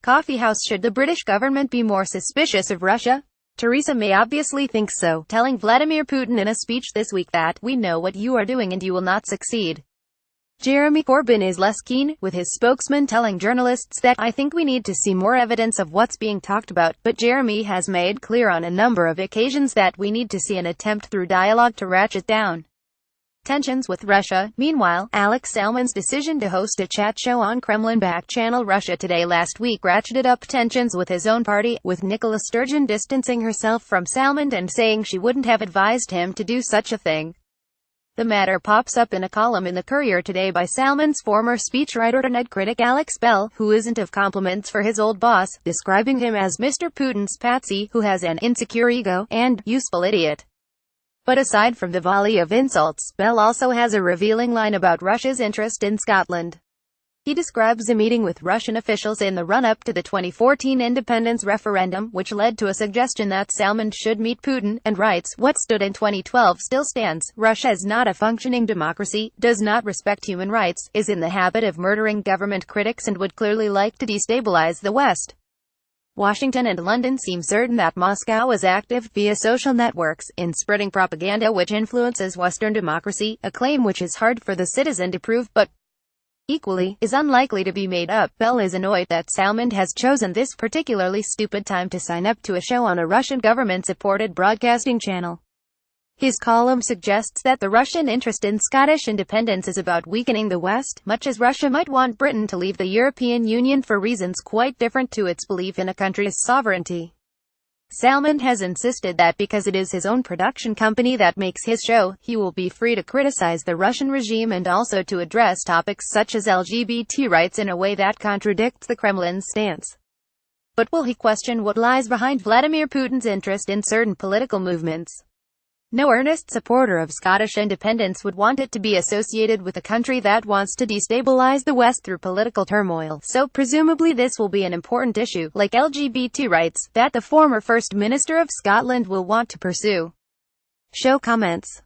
Coffee House: should the British government be more suspicious of Russia? Theresa May obviously thinks so, telling Vladimir Putin in a speech this week that, "We know what you are doing and you will not succeed." Jeremy Corbyn is less keen, with his spokesman telling journalists that, "I think we need to see more evidence of what's being talked about," but Jeremy has made clear on a number of occasions that we need to see an attempt through dialogue to ratchet down tensions with Russia. Meanwhile, Salmond's decision to host a chat show on Kremlin-backed channel Russia Today last week ratcheted up tensions with his own party, with Nicola Sturgeon distancing herself from Salmond and saying she wouldn't have advised him to do such a thing. The matter pops up in a column in the Courier today by Salmond's former speechwriter and critic Alex Bell, who isn't of compliments for his old boss, describing him as Mr. Putin's patsy, who has an insecure ego, and useful idiot. But aside from the volley of insults, Bell also has a revealing line about Russia's interest in Scotland. He describes a meeting with Russian officials in the run-up to the 2014 independence referendum, which led to a suggestion that Salmond should meet Putin, and writes, "What stood in 2012 still stands. Russia is not a functioning democracy, does not respect human rights, is in the habit of murdering government critics and would clearly like to destabilize the West." Washington and London seem certain that Moscow is active, via social networks, in spreading propaganda which influences Western democracy, a claim which is hard for the citizen to prove, but equally, is unlikely to be made up. Bell is annoyed that Salmond has chosen this particularly stupid time to sign up to a show on a Russian government-supported broadcasting channel. His column suggests that the Russian interest in Scottish independence is about weakening the West, much as Russia might want Britain to leave the European Union for reasons quite different to its belief in a country's sovereignty. Salmond has insisted that because it is his own production company that makes his show, he will be free to criticize the Russian regime and also to address topics such as LGBT rights in a way that contradicts the Kremlin's stance. But will he question what lies behind Vladimir Putin's interest in certain political movements? No earnest supporter of Scottish independence would want it to be associated with a country that wants to destabilize the West through political turmoil, so presumably this will be an important issue, like LGBT rights, that the former First Minister of Scotland will want to pursue. Show comments.